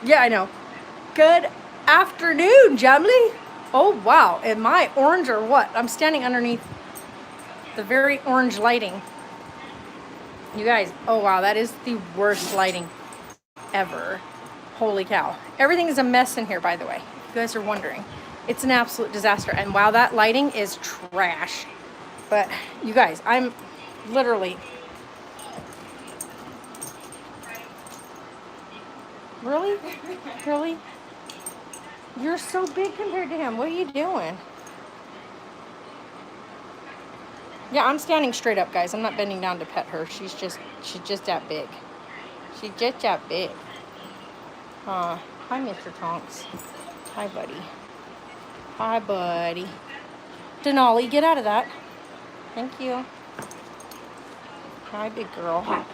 Yeah, I know. Good afternoon, Jamly. Oh, wow. Am I orange or what? I'm standing underneath the very orange lighting. You guys, oh, wow. That is the worst lighting ever. Holy cow. Everything is a mess in here, by the way. If you guys are wondering. It's an absolute disaster. And wow, that lighting is trash. But you guys, I'm literally... Really? Really? You're so big compared to him. What are you doing? Yeah, I'm standing straight up, guys. I'm not bending down to pet her. She's just that big. She's just that big. Hi, Mr. Tonks. Hi, buddy. Hi, buddy. Denali, get out of that. Thank you. Hi, big girl.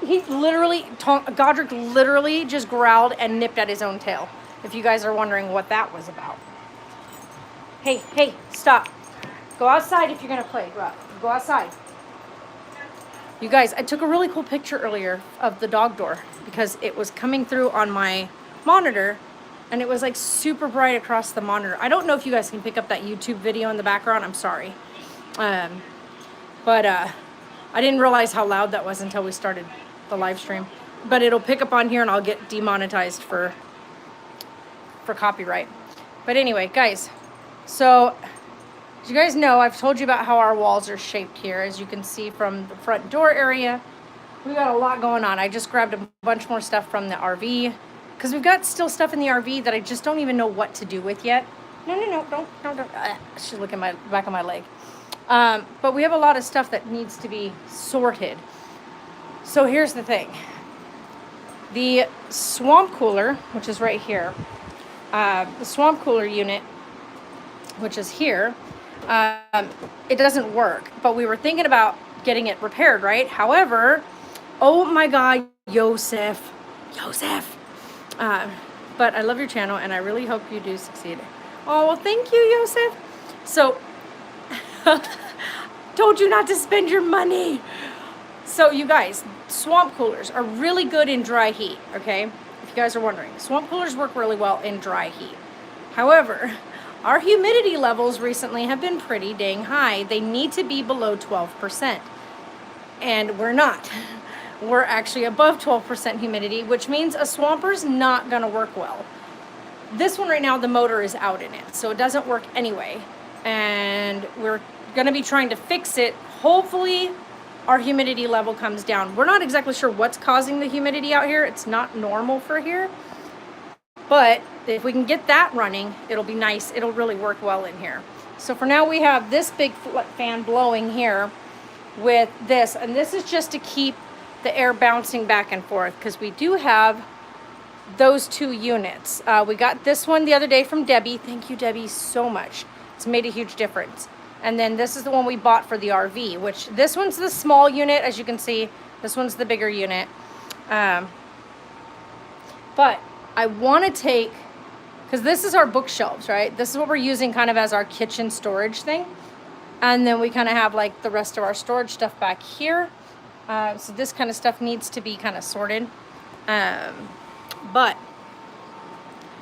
He literally, Godric literally just growled and nipped at his own tail. If you guys are wondering what that was about. Hey, hey, stop. Go outside if you're going to play. Go outside. You guys, I took a really cool picture earlier of the dog door because it was coming through on my monitor and it was like super bright across the monitor. I don't know if you guys can pick up that YouTube video in the background. I'm sorry. But I didn't realize how loud that was until we started the live stream. But it'll pick up on here and I'll get demonetized for copyright. But anyway, guys, so as you guys know, I've told you about how our walls are shaped here. As you can see from the front door area, we got a lot going on. I just grabbed a bunch more stuff from the RV because we've got still stuff in the RV that I just don't even know what to do with yet. No, don't. I should look at my back of my leg. But we have a lot of stuff that needs to be sorted. So here's the thing. The swamp cooler, which is right here, the swamp cooler unit, which is here, it doesn't work. But we were thinking about getting it repaired, right? However, oh my God, Yosef. But I love your channel, and I really hope you do succeed. Oh, well, thank you, Yosef. So, told you not to spend your money. So, you guys, swamp coolers are really good in dry heat, okay? If you guys are wondering. Swamp coolers work really well in dry heat. However, our humidity levels recently have been pretty dang high. They need to be below 12%. And we're not. We're actually above 12% humidity, which means a swamper's not going to work well. This one right now, the motor is out in it, so it doesn't work anyway. And we're going to be trying to fix it. Hopefully, our humidity level comes down. We're not exactly sure what's causing the humidity out here. It's not normal for here. But if we can get that running, it'll be nice. It'll really work well in here. So for now, we have this big fan blowing here with this. And this is just to keep the air bouncing back and forth because we do have those two units. We got this one the other day from Debbie. Thank you, Debbie, so much. It's made a huge difference. And then this is the one we bought for the RV, which this one's the small unit, as you can see. This one's the bigger unit. But I want to take, because this is our bookshelves, right? This is what we're using kind of as our kitchen storage thing. And then we kind of have like the rest of our storage stuff back here. So this kind of stuff needs to be kind of sorted. But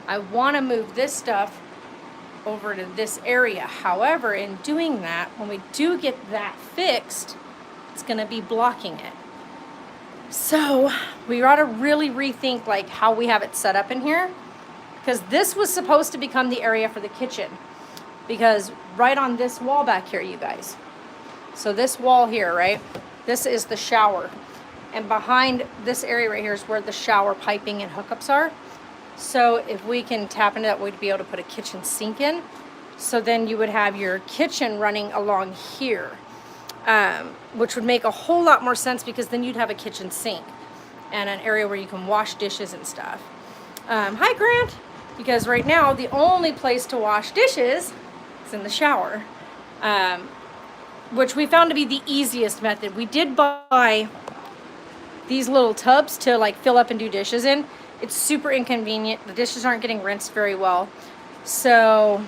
I want to move this stuff over to this area. However, in doing that, when we do get that fixed, it's going to be blocking it. So we ought to really rethink like how we have it set up in here, because this was supposed to become the area for the kitchen, because right on this wall back here, you guys. So this wall here, right? This is the shower. And behind this area right here is where the shower piping and hookups are. So if we can tap into that, we'd be able to put a kitchen sink in. So then you would have your kitchen running along here, which would make a whole lot more sense, because then you'd have a kitchen sink and an area where you can wash dishes and stuff. Hi, Grant. Because right now, the only place to wash dishes is in the shower, which we found to be the easiest method. We did buy these little tubs to like fill up and do dishes in. It's super inconvenient. The dishes aren't getting rinsed very well. So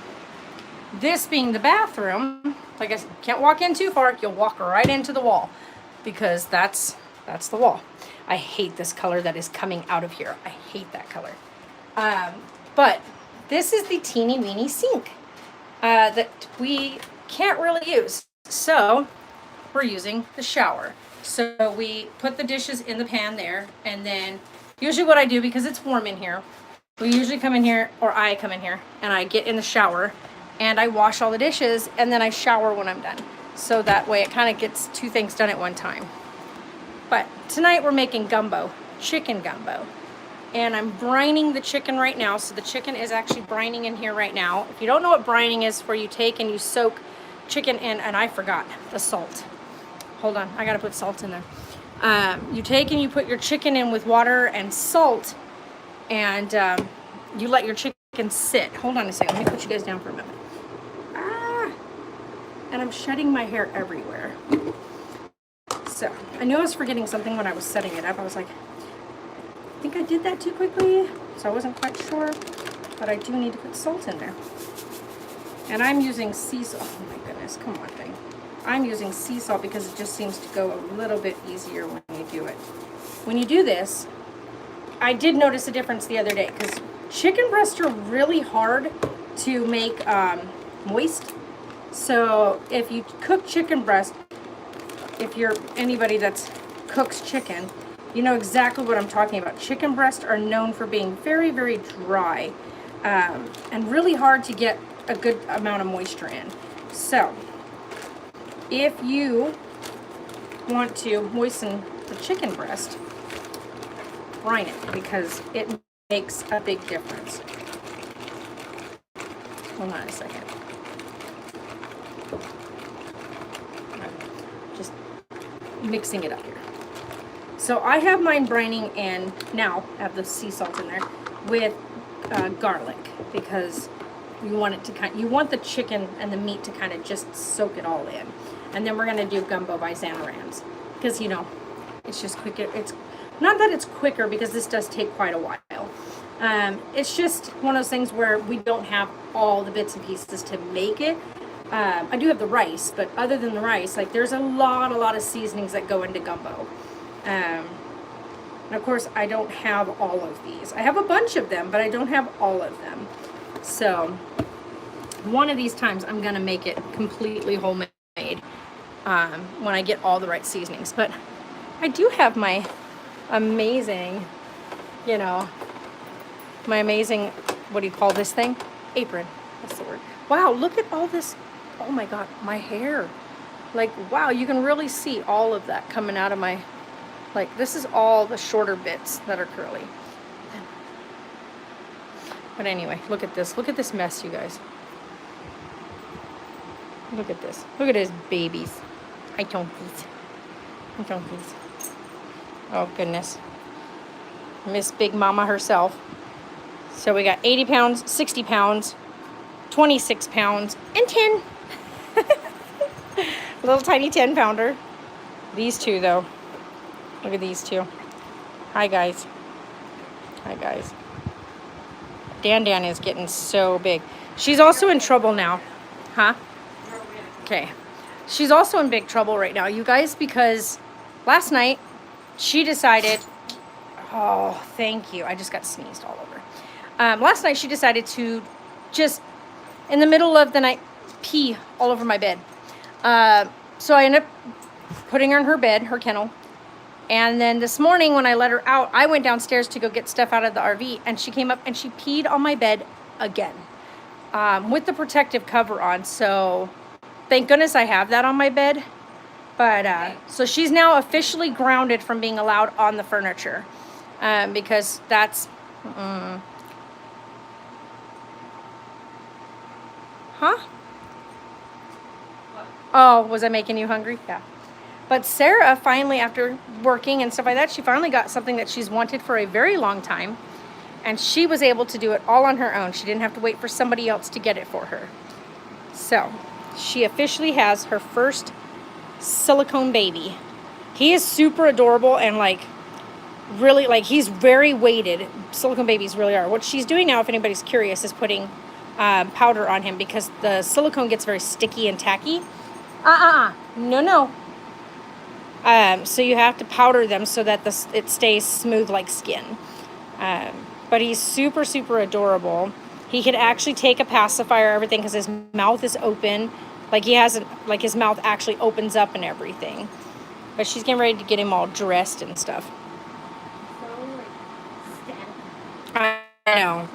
this being the bathroom, like I said, you can't walk in too far. You'll walk right into the wall, because that's the wall. I hate this color that is coming out of here. I hate that color. But this is the teeny weeny sink that we can't really use. So we're using the shower. So we put the dishes in the pan there, and then usually what I do, because it's warm in here, we usually come in here, or I come in here, and I get in the shower and I wash all the dishes, and then I shower when I'm done. So that way it kind of gets two things done at one time. But tonight we're making gumbo, chicken gumbo. And I'm brining the chicken right now. So the chicken is actually brining in here right now. If you don't know what brining is, where you take and you soak chicken in, and I forgot the salt. Hold on, I gotta put salt in there. You take and you put your chicken in with water and salt, and you let your chicken sit. Hold on a second, let me put you guys down for a minute. And I'm shedding my hair everywhere. So, I knew I was forgetting something when I was setting it up. I was like, I think I did that too quickly, so I wasn't quite sure, but I do need to put salt in there. And I'm using sea salt. Oh my goodness, come on, thing. I'm using sea salt because it just seems to go a little bit easier when you do it. When you do this, I did notice a difference the other day, because chicken breasts are really hard to make moist. So if you cook chicken breast, if you're anybody that cooks chicken, you know exactly what I'm talking about. Chicken breasts are known for being very, very dry and really hard to get a good amount of moisture in. So if you want to moisten the chicken breast, brine it, because it makes a big difference. Hold on a second. Just mixing it up here. So I have mine brining in now. I have the sea salt in there with garlic, because you want it to you want the chicken and the meat to kind of just soak it all in. And then we're gonna do gumbo by Zatarain's, because you know it's just quicker. It's not that it's quicker, because this does take quite a while. It's just one of those things where we don't have all the bits and pieces to make it. I do have the rice, but other than the rice, like there's a lot of seasonings that go into gumbo. And of course, I don't have all of these. I have a bunch of them, but I don't have all of them. So one of these times I'm gonna make it completely homemade when I get all the right seasonings. But I do have my amazing, you know, my amazing, what do you call this thing? Apron, that's the word. Wow, look at all this. Oh my God, my hair. Like, wow, you can really see all of that coming out of my, like, this is all the shorter bits that are curly. But anyway, look at this. Look at this mess, you guys. Look at this. Look at his babies. I don't eat. I don't eat. Oh, goodness. Miss Big Mama herself. So we got 80 pounds, 60 pounds, 26 pounds, and 10. Little tiny 10-pounder. These two, though. Look at these two. Hi, guys. Hi, guys. Dan is getting so big. She's also in trouble now. Huh? Okay. She's also in big trouble right now, you guys, because last night she decided... Oh, thank you. I just got sneezed all over. Last night she decided to just, in the middle of the night, pee all over my bed. So I ended up putting her in her bed, her kennel. And then this morning when I let her out, I went downstairs to go get stuff out of the RV, and she came up and she peed on my bed again with the protective cover on. So thank goodness I have that on my bed. But so she's now officially grounded from being allowed on the furniture because that's... Huh? Oh, was I making you hungry? Yeah. But Sarah finally, after working and stuff like that, she finally got something that she's wanted for a very long time. And she was able to do it all on her own. She didn't have to wait for somebody else to get it for her. So, she officially has her first silicone baby. He is super adorable and like, really, like, he's very weighted. Silicone babies really are. What she's doing now, if anybody's curious, is putting powder on him because the silicone gets very sticky and tacky. No. So you have to powder them so that it stays smooth like skin. But he's super, super adorable. He could actually take a pacifier, everything, because his mouth is open. Like he hasn't, like his mouth actually opens up and everything. But she's getting ready to get him all dressed and stuff. I know.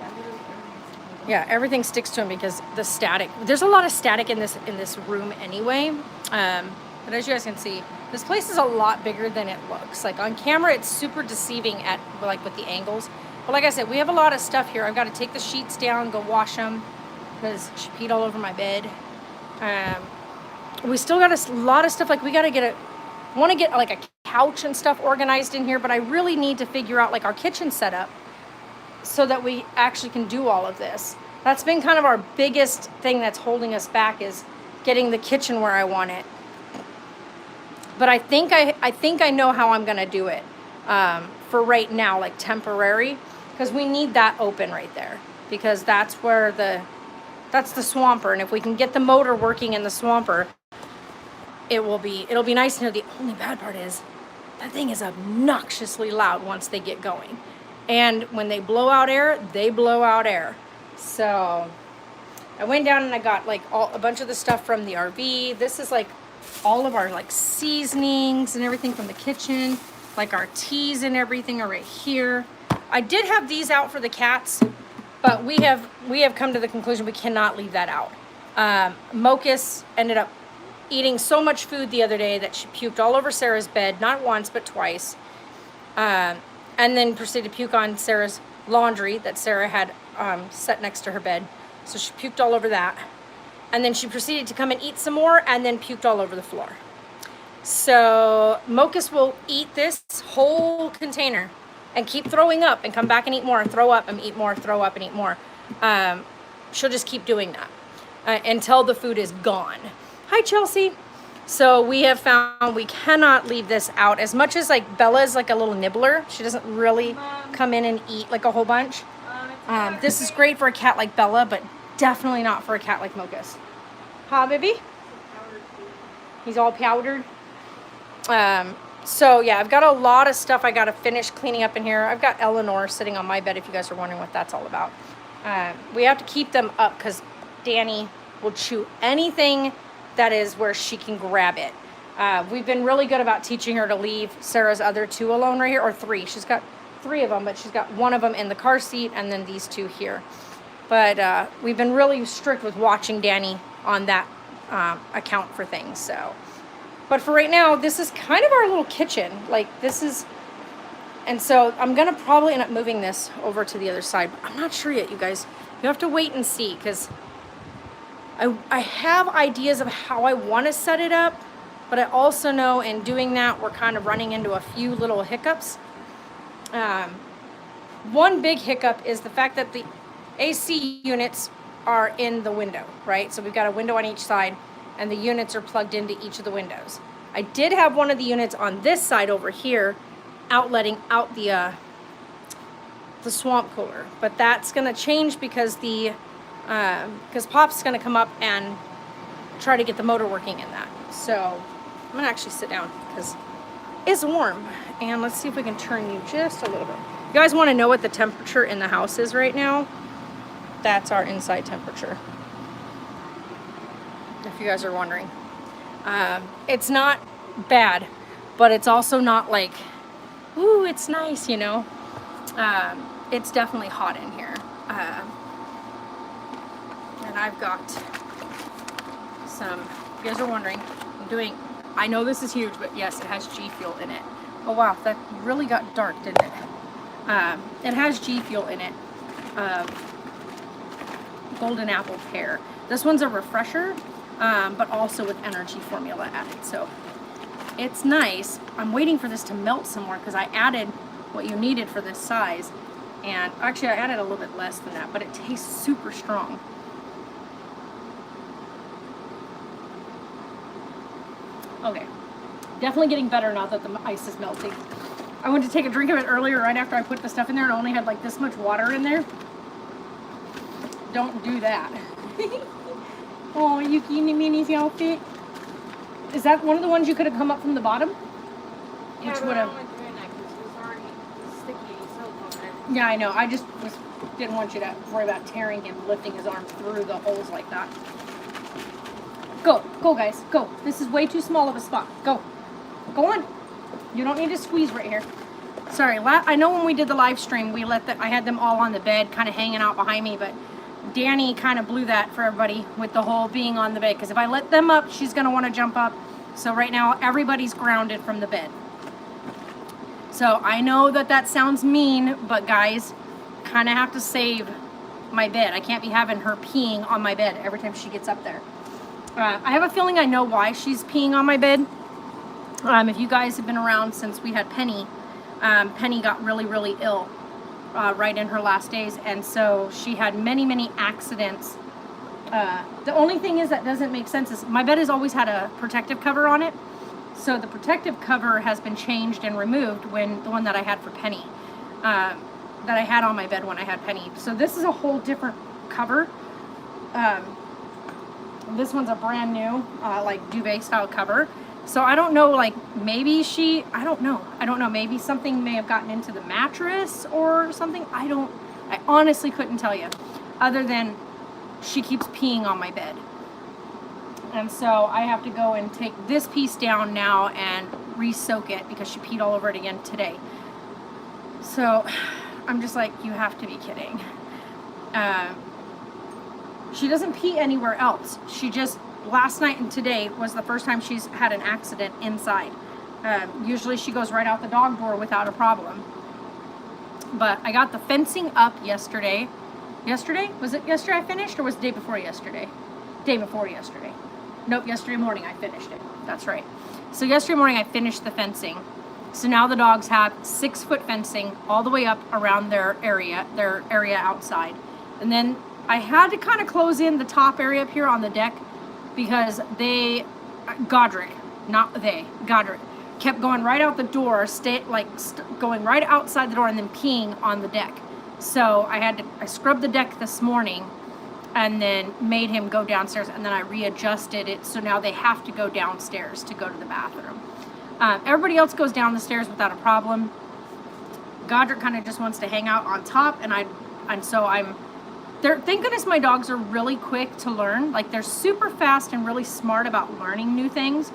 Yeah, everything sticks to him because the static. There's a lot of static in this room anyway. But as you guys can see, this place is a lot bigger than it looks. Like on camera, it's super deceiving at like with the angles. But like I said, we have a lot of stuff here. I've got to take the sheets down, go wash them because she peed all over my bed. We still got a lot of stuff. Like we got to want to get like a couch and stuff organized in here. But I really need to figure out like our kitchen setup so that we actually can do all of this. That's been kind of our biggest thing that's holding us back, is getting the kitchen where I want it. But I think I know how I'm gonna do it for right now, like temporary, because we need that open right there, because that's where that's the swamper, and if we can get the motor working in the swamper, it'll be nice to know. The only bad part is that thing is obnoxiously loud once they get going. And when they blow out air, they blow out air. So I went down and I got like a bunch of the stuff from the RV. This is like all of our like seasonings and everything from the kitchen. Like our teas and everything are right here. I did have these out for the cats, but we have come to the conclusion we cannot leave that out. Mocus ended up eating so much food the other day that she puked all over Sarah's bed, not once, but twice. And then proceeded to puke on Sarah's laundry that Sarah had set next to her bed. So she puked all over that. And then she proceeded to come and eat some more and then puked all over the floor. So Mocus will eat this whole container and keep throwing up and come back and eat more, throw up and eat more, throw up and eat more. She'll just keep doing that until the food is gone. Hi, Chelsea. So we have found we cannot leave this out. As much as like Bella's like a little nibbler, she doesn't really come in and eat like a whole bunch. This is great for a cat like Bella, but definitely not for a cat like Mocus. Huh, baby? He's all powdered. So yeah, I've got a lot of stuff I got to finish cleaning up in here. I've got Eleanor sitting on my bed, if you guys are wondering what that's all about. We have to keep them up because Danny will chew anything that is where she can grab it. We've been really good about teaching her to leave Sarah's other two alone right here, or three. She's got three of them, but she's got one of them in the car seat and then these two here. But we've been really strict with watching Danny on that account for things. So, but for right now, this is kind of our little kitchen. Like this is, and so I'm gonna probably end up moving this over to the other side. But I'm not sure yet, you guys. You have to wait and see, because I have ideas of how I want to set it up, but I also know in doing that, we're kind of running into a few little hiccups. One big hiccup is the fact that the AC units are in the window, right? So we've got a window on each side, and the units are plugged into each of the windows. I did have one of the units on this side over here outletting out the swamp cooler, but that's going to change because Pop's going to come up and try to get the motor working in that. So I'm going to actually sit down because it's warm. And let's see if we can turn you just a little bit. You guys want to know what the temperature in the house is right now? That's our inside temperature, if you guys are wondering. It's not bad, but it's also not like, ooh, it's nice, you know? It's definitely hot in here. And I've got some, if you guys are wondering, I know this is huge, but yes, it has G Fuel in it. Oh wow, that really got dark, didn't it? It has G Fuel in it. Golden apple pear. This one's a refresher, but also with energy formula added. So it's nice. I'm waiting for this to melt some more because I added what you needed for this size. And actually I added a little bit less than that, but it tastes super strong. Okay, definitely getting better now that the ice is melting. I went to take a drink of it earlier right after I put the stuff in there and I only had like this much water in there. Don't do that. Oh, Yuki Mini's outfit. Is that one of the ones you could have come up from the bottom? which would have. Yeah, I know. I just didn't want you to worry about tearing him, lifting his arm through the holes like that. Go, go, guys, go. This is way too small of a spot. Go, go on. You don't need to squeeze right here. Sorry, I know when we did the live stream, I had them all on the bed, kind of hanging out behind me, but Danny kind of blew that for everybody with the whole being on the bed, because if I let them up, she's going to want to jump up. So right now, everybody's grounded from the bed. So I know that sounds mean, but guys, kind of have to save my bed. I can't be having her peeing on my bed every time she gets up there. I have a feeling I know why she's peeing on my bed. If you guys have been around since we had Penny, Penny got really, really ill right in her last days, and so she had many, many accidents. The only thing is that doesn't make sense is my bed has always had a protective cover on it, so the protective cover has been changed and removed when the one that I had for Penny, that I had on my bed when I had Penny. So this is a whole different cover. This one's a brand new, like duvet style cover. So I don't know, like maybe I don't know, maybe something may have gotten into the mattress or something. I honestly couldn't tell you, other than she keeps peeing on my bed. And so I have to go and take this piece down now and re-soak it because she peed all over it again today. So I'm just like, you have to be kidding. She doesn't pee anywhere else. She just, last night and today was the first time she's had an accident inside. Usually she goes right out the dog door without a problem. But I got the fencing up yesterday. Yesterday? Was it yesterday I finished, or was it day before yesterday? Day before yesterday. Nope, yesterday morning I finished it. That's right. So yesterday morning I finished the fencing. So now the dogs have 6-foot fencing all the way up around their area outside. And then I had to kind of close in the top area up here on the deck because Godric kept going right out the door, going right outside the door and then peeing on the deck. So I scrubbed the deck this morning and then made him go downstairs, and then I readjusted it, so now they have to go downstairs to go to the bathroom. Everybody else goes down the stairs without a problem. Godric kind of just wants to hang out on top, and so I'm there. Thank goodness my dogs are really quick to learn. Like, they're super fast and really smart about learning new things.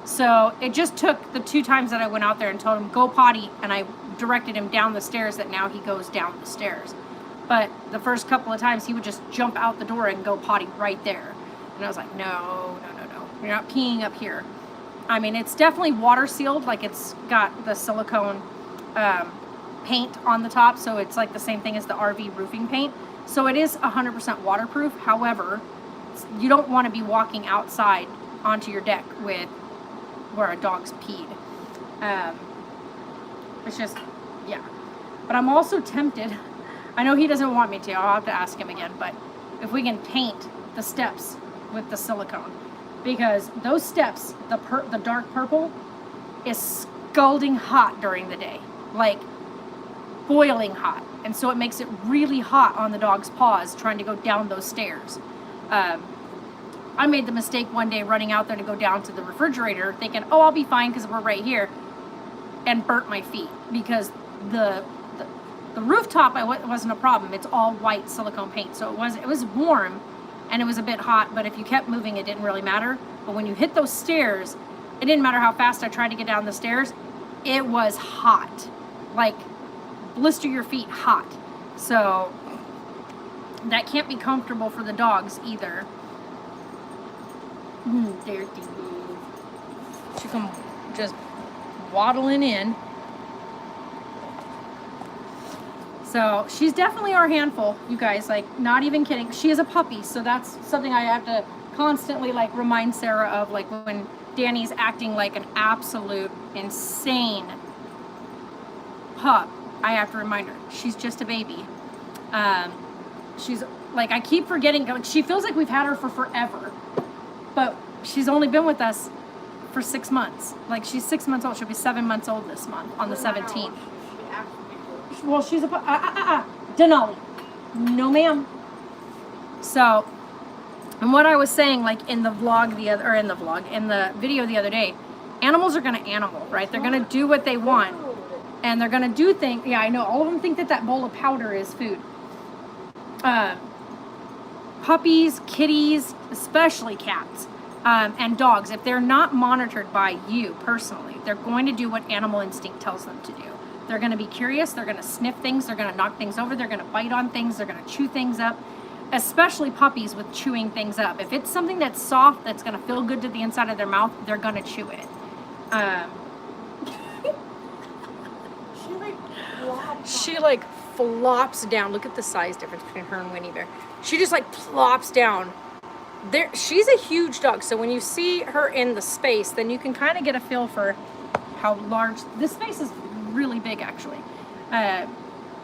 So it just took the 2 times that I went out there and told him go potty, and I directed him down the stairs, that now he goes down the stairs. But the first couple of times he would just jump out the door and go potty right there. And I was like, no. You're not peeing up here. I mean, it's definitely water sealed. Like, it's got the silicone paint on the top. So it's like the same thing as the RV roofing paint. So it is 100% waterproof. However, you don't want to be walking outside onto your deck with where a dog's peed. It's just, yeah. But I'm also tempted. I know he doesn't want me to. I'll have to ask him again. But if we can paint the steps with the silicone, because those steps, the dark purple, is scalding hot during the day, like boiling hot, and so it makes it really hot on the dog's paws trying to go down those stairs. I made the mistake one day running out there to go down to the refrigerator, thinking, "Oh, I'll be fine because we're right here," and burnt my feet because the rooftop wasn't a problem. It's all white silicone paint, so it was warm and it was a bit hot, but if you kept moving it didn't really matter. But when you hit those stairs, it didn't matter how fast I tried to get down the stairs, it was hot, like blister your feet hot. So that can't be comfortable for the dogs either. Dirty. She come just waddling in. So she's definitely our handful, you guys, like, not even kidding. She is a puppy, so that's something I have to constantly, like, remind Sarah of, like, when Danny's acting like an absolute insane pup. I have to remind her, she's just a baby. She's, like, I keep forgetting, like, she feels like we've had her for forever, but she's only been with us for 6 months. Like, she's 6 months old. She'll be 7 months old this month on the 17th. Well, she's a Denali. No, ma'am. So, and what I was saying, like, in the video the other day, Animals are going to animal, right? They're going to do what they want. And they're going to do things. Yeah, I know. All of them think that that bowl of powder is food. Puppies, kitties, especially cats, and dogs, if they're not monitored by you personally, they're going to do what animal instinct tells them to do. They're going to be curious. They're going to sniff things. They're going to knock things over. They're going to bite on things. They're going to chew things up, especially puppies with chewing things up. If it's something that's soft, that's going to feel good to the inside of their mouth, they're going to chew it. She like flops down. Look at the size difference between her and Winnie Bear. She just like plops down. There, she's a huge dog. So when you see her in the space, then you can kind of get a feel for how large this space is. Really big, actually.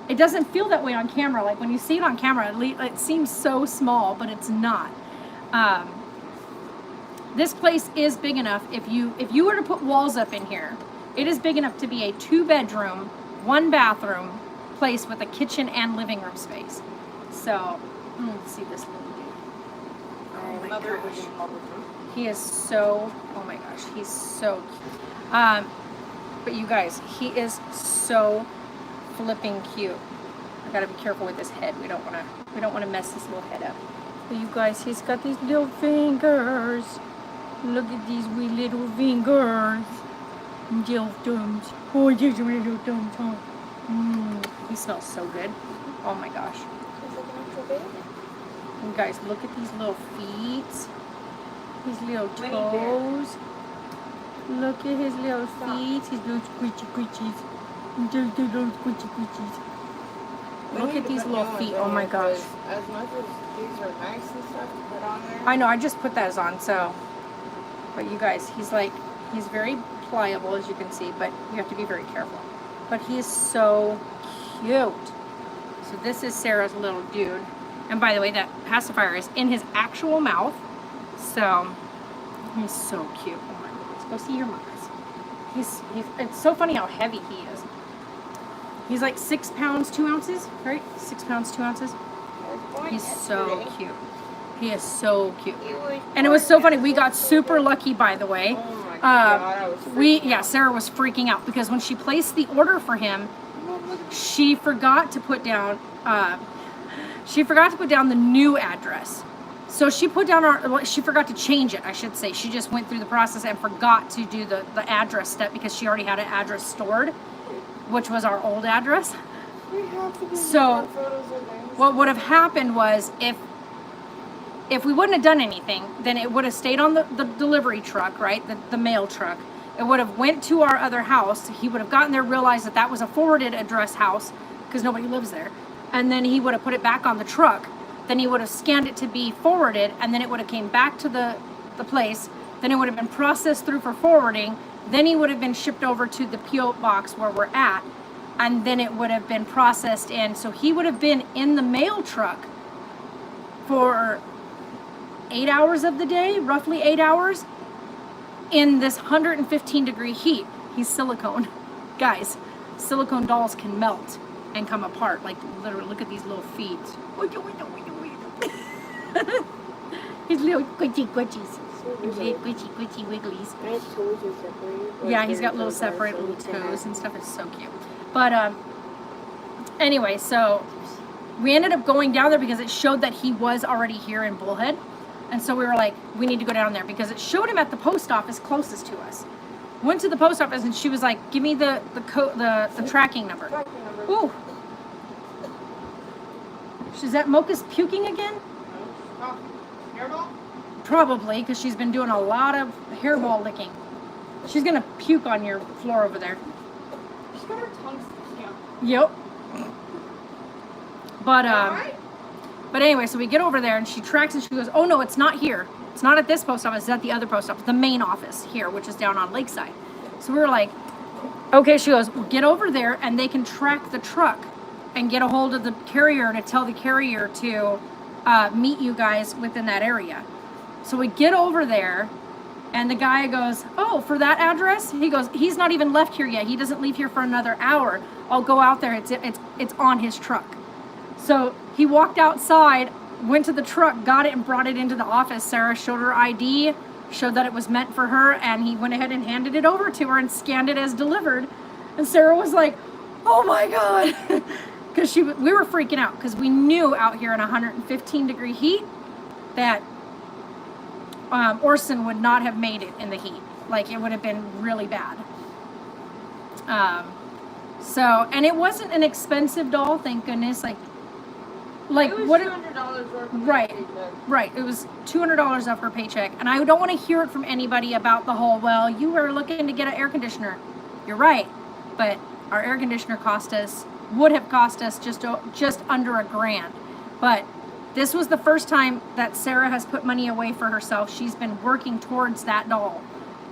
It doesn't feel that way on camera. Like when you see it on camera, it seems so small, but it's not. This place is big enough. If you were to put walls up in here, it is big enough to be a 2-bedroom, 1-bathroom place with a kitchen and living room space. So let's see this little dude. Oh my gosh. He is so, oh my gosh, he's so cute. But you guys, he is so flipping cute. I gotta be careful with his head. We don't wanna mess his little head up. But you guys, he's got these little fingers. Look at these wee little fingers. Little thumbs. Oh, there's a little thumbs, huh? He smells so good. Oh my gosh. You guys, look at these little feet. His little toes. Look at his little feet. His little squishy squishies. Little squishy squishies. Look at these little feet. Oh my gosh. As much as these are nice and stuff to put on there. I know, I just put that on, so. But you guys, he's very pliable, as you can see, but you have to be very careful. But he is so cute. So this is Sarah's little dude. And by the way, that pacifier is in his actual mouth. So he's so cute. Oh my goodness. Go see your moms. It's so funny how heavy he is. He's like 6 pounds, 2 ounces, right? 6 pounds, 2 ounces. He's so cute. He is so cute. And it was so funny. We got super lucky, by the way. Oh my God, Sarah was freaking out because when she placed the order for him, she forgot to put down the new address. So she put down she forgot to change it, I should say. She just went through the process and forgot to do the address step because she already had an address stored, which was our old address. So what would have happened was if we wouldn't have done anything, then it would have stayed on the delivery truck, right? The mail truck. It would have went to our other house. He would have gotten there, realized that was a forwarded address house because nobody lives there. And then he would have put it back on the truck. Then he would have scanned it to be forwarded, and then it would have came back to the place. Then it would have been processed through for forwarding. Then he would have been shipped over to the P.O. box where we're at, and then it would have been processed in. So he would have been in the mail truck for 8 hours of the day, roughly 8 hours, in this 115-degree heat. He's silicone. Guys, silicone dolls can melt and come apart. Like, literally, look at these little feet. His little squishy squishies. His little squishy wigglies. Yeah, he's got little separate little toes and stuff. It's so cute. But anyway, so we ended up going down there because it showed that he was already here in Bullhead. And so we were like, we need to go down there because it showed him at the post office closest to us. Went to the post office and she was like, give me the tracking number. Ooh. Is that Mocha's puking again? Hairball? Probably, because she's been doing a lot of hairball licking. She's going to puke on your floor over there. She's got her tongue sticking out. Yep. But, Alright. But anyway, so we get over there and she tracks and she goes, oh no, it's not here. It's not at this post office, it's at the other post office, the main office here, which is down on Lakeside. So we were like, okay, she goes, well, get over there and they can track the truck and get a hold of the carrier to tell the carrier to meet you guys within that area. So we get over there and the guy goes, oh, for that address? He goes, he's not even left here yet. He doesn't leave here for another hour. I'll go out there. It's on his truck. So he walked outside, went to the truck, got it, and brought it into the office. Sarah showed her ID, showed that it was meant for her, and he went ahead and handed it over to her and scanned it as delivered. And Sarah was like, oh my God. Because we were freaking out because we knew out here in 115-degree heat that Orson would not have made it in the heat. Like, it would have been really bad. And it wasn't an expensive doll, thank goodness. Like it was what? $200 worth of Right, paycheck. right. It was $200 off her paycheck, and I don't want to hear it from anybody about the whole, well, you were looking to get an air conditioner. You're right, but our air conditioner would have cost us just under $1,000. But this was the first time that Sarah has put money away for herself. She's been working towards that doll,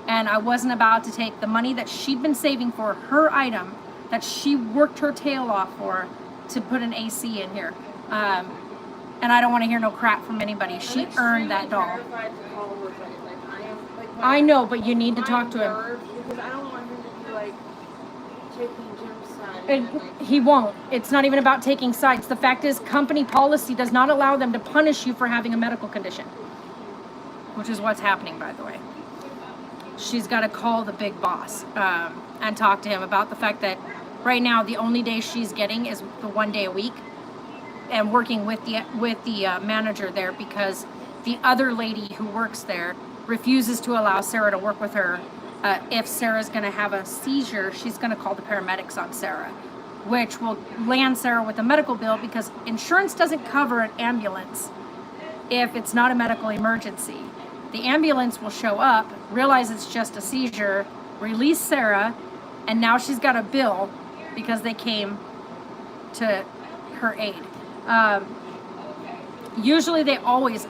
and I wasn't about to take the money that she'd been saving for her item that she worked her tail off for to put an AC in here. And I don't want to hear no crap from anybody. She earned that doll. Terrified to call with it. Like, I am, like, I know, but you need to my talk to him. nerves, because I don't want him to be like taking Jim's side. And And, like, he won't. It's not even about taking sides. The fact is, company policy does not allow them to punish you for having a medical condition, which is what's happening, by the way. She's got to call the big boss and talk to him about the fact that right now the only day she's getting is the 1 day a week, and working with the manager there, because the other lady who works there refuses to allow Sarah to work with her. If Sarah's going to have a seizure, she's going to call the paramedics on Sarah, which will land Sarah with a medical bill, because insurance doesn't cover an ambulance if it's not a medical emergency. The ambulance will show up, realize it's just a seizure, release Sarah, and now she's got a bill because they came to her aid. Usually they always,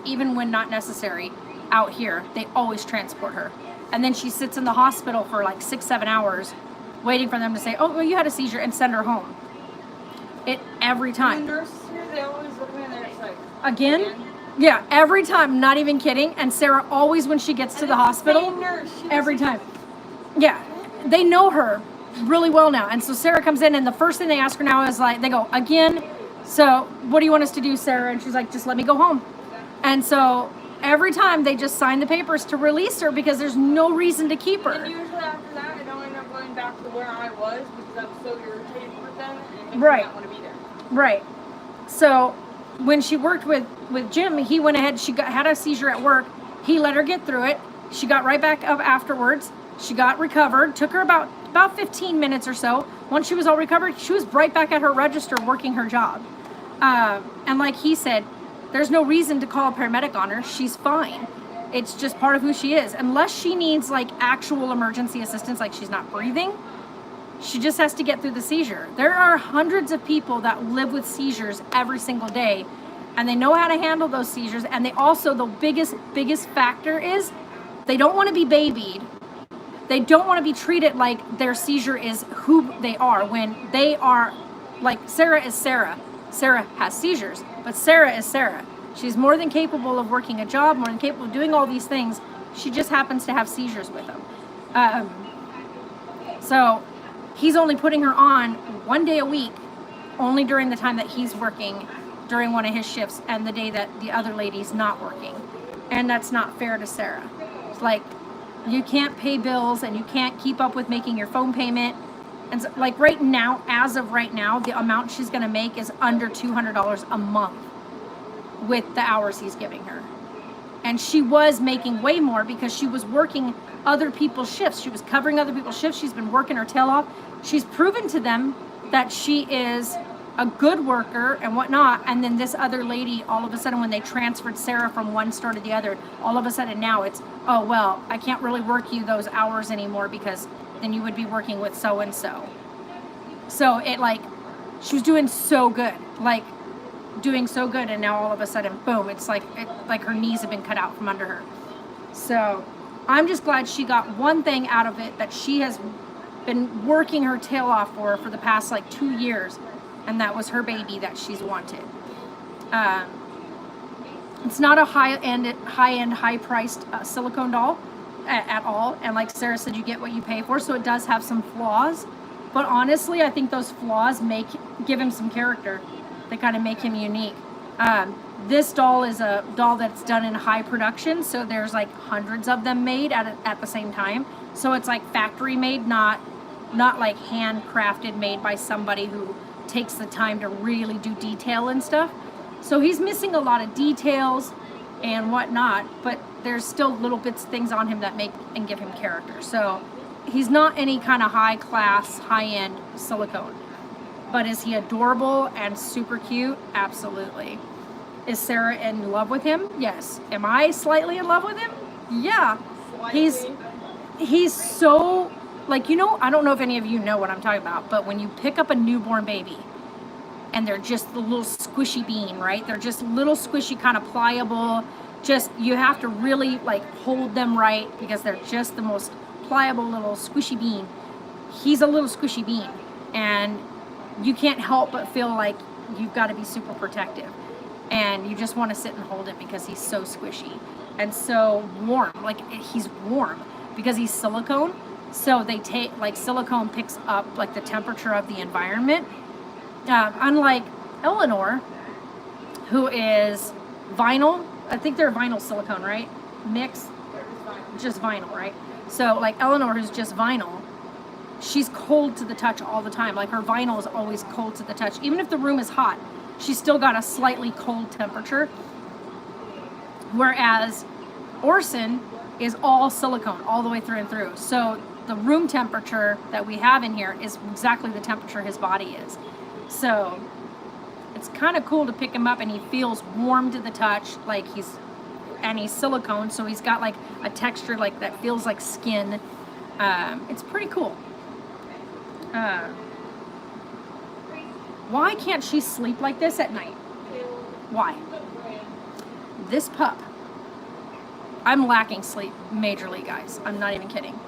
even when not necessary, out here, they always transport her. And then she sits in the hospital for like 6-7 hours waiting for them to say, oh, well, you had a seizure, and send her home. Every the time. nurses here, they always look at me and they're just like, Again? Yeah, every time, not even kidding. And Sarah always, when she gets to the hospital, same nurse. She every doesn't- time. Yeah, they know her really well now. And so Sarah comes in, and the first thing they ask her now is like, they go, again? So what do you want us to do, Sarah? And she's like, just let me go home. And so every time they just sign the papers to release her, because there's no reason to keep And her. usually after that, I don't end up going back to where I was because I'm so irritated with them and it makes Right. me not want to be there. Right. So when she worked with Jim, he went ahead, had a seizure at work. He let her get through it. She got right back up afterwards. She got recovered. Took her about 15 minutes or so. Once she was all recovered, she was right back at her register working her job. And like he said, there's no reason to call a paramedic on her. She's fine. It's just part of who she is. Unless she needs like actual emergency assistance, like she's not breathing, she just has to get through the seizure. There are hundreds of people that live with seizures every single day, and they know how to handle those seizures. And they also, the biggest factor is they don't want to be babied. They don't want to be treated like their seizure is who they are, when they are, like, Sarah is Sarah. Sarah has seizures, but Sarah is Sarah. She's more than capable of working a job, more than capable of doing all these things. She just happens to have seizures with them. So he's only putting her on 1 day a week, only during the time that he's working, during one of his shifts, and the day that the other lady's not working. And that's not fair to Sarah. It's like, you can't pay bills, and you can't keep up with making your phone payment. And so, like right now, as of right now, the amount she's going to make is under $200 a month with the hours he's giving her. And she was making way more because she was working other people's shifts. She was covering other people's shifts. She's been working her tail off. She's proven to them that she is a good worker and whatnot. And then this other lady, all of a sudden, when they transferred Sarah from one store to the other, all of a sudden now it's, oh, well, I can't really work you those hours anymore because then you would be working with so-and-so. So it, like, she was doing so good, like doing so good. And now all of a sudden, boom, it's like her knees have been cut out from under her. So I'm just glad she got one thing out of it that she has been working her tail off for the past like 2 years. And that was her baby that she's wanted. It's not a high-end, high-priced silicone doll at all. And like Sarah said, you get what you pay for. So it does have some flaws. But honestly, I think those flaws give him some character. They kind of make him unique. This doll is a doll that's done in high production, so there's like hundreds of them made at the same time. So it's like factory made, not like handcrafted, made by somebody who takes the time to really do detail and stuff. So he's missing a lot of details and whatnot, but there's still little bits things on him that make and give him character. So he's not any kind of high class, high end silicone. But is he adorable and super cute? Absolutely. Is Sarah in love with him? Yes. Am I slightly in love with him? Yeah. Slightly. He's so, like, you know, I don't know if any of you know what I'm talking about, but when you pick up a newborn baby and they're just the little squishy bean, right? They're just little squishy, kind of pliable. Just, you have to really like hold them right because they're just the most pliable little squishy bean. He's a little squishy bean, and you can't help but feel like you've got to be super protective, and you just want to sit and hold it because he's so squishy and so warm. Like, he's warm because he's silicone. So they take, like, silicone picks up like the temperature of the environment. Unlike Eleanor, who is vinyl. I think they're vinyl silicone, right? Mix, just vinyl, right? So like Eleanor, who's just vinyl, she's cold to the touch all the time. Like, her vinyl is always cold to the touch. Even if the room is hot, she's still got a slightly cold temperature. Whereas Orson is all silicone all the way through and through. So the room temperature that we have in here is exactly the temperature his body is. So it's kind of cool to pick him up, and he feels warm to the touch, like he's silicone, so he's got like a texture like that feels like skin. It's pretty cool. Why can't she sleep like this at night? Why? This pup, I'm lacking sleep majorly, guys. I'm not even kidding.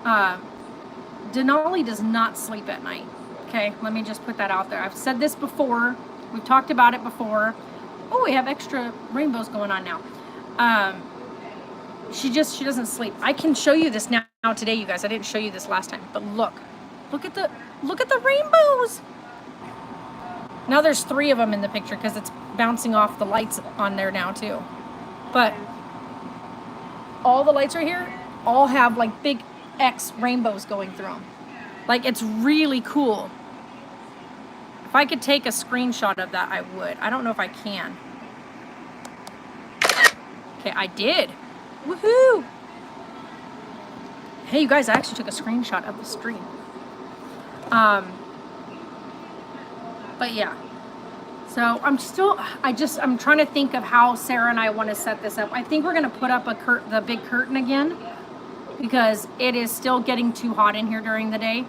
Denali does not sleep at night. Okay, let me just put that out there. I've said this before. We've talked about it before. Oh, we have extra rainbows going on now. She doesn't sleep. I can show you this now today, you guys. I didn't show you this last time, but look at the rainbows. Now there's 3 of them in the picture because it's bouncing off the lights on there now too. But all the lights right here all have like big X rainbows going through them. Like, it's really cool. If I could take a screenshot of that, I would. I don't know if I can. Okay, I did. Woohoo! Hey, you guys, I actually took a screenshot of the stream. But yeah. So I'm trying to think of how Sarah and I want to set this up. I think we're going to put up the big curtain again, because it is still getting too hot in here during the day.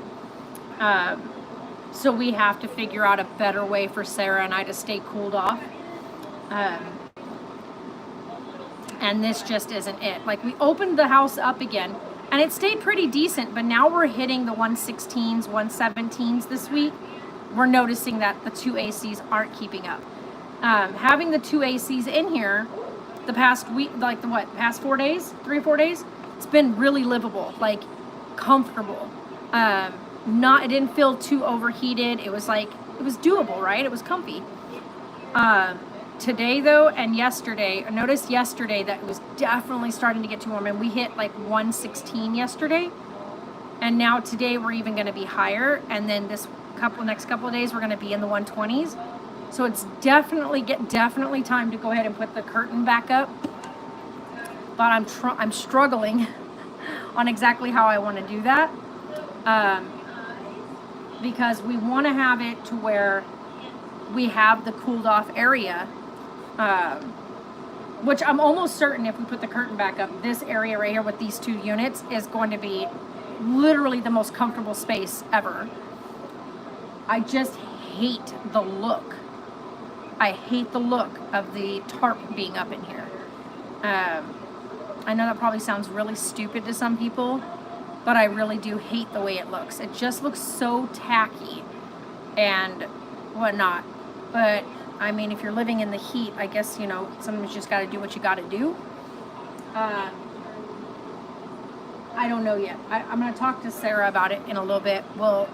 So we have to figure out a better way for Sarah and I to stay cooled off. And this just isn't it. Like, we opened the house up again and it stayed pretty decent, but now we're hitting the 116s, 117s this week. We're noticing that the 2 ACs aren't keeping up. Having the 2 ACs in here the past week, like past 4 days, 3 or 4 days, it's been really livable, like comfortable. It didn't feel too overheated. It was doable, right? It was comfy. Today though, and yesterday, I noticed yesterday that it was definitely starting to get too warm, and we hit like 116 yesterday. And now today we're even going to be higher, and then next couple of days we're going to be in the 120s. So it's definitely time to go ahead and put the curtain back up. But I'm struggling on exactly how I want to do that, because we want to have it to where we have the cooled off area, which I'm almost certain if we put the curtain back up, this area right here with these 2 units is going to be literally the most comfortable space ever. I just hate the look. I hate the look of the tarp being up in here. I know that probably sounds really stupid to some people, but I really do hate the way it looks. It just looks so tacky and whatnot. But I mean, if you're living in the heat, I guess, you know, sometimes you just got to do what you got to do. I don't know yet. I'm going to talk to Sarah about it in a little bit. We'll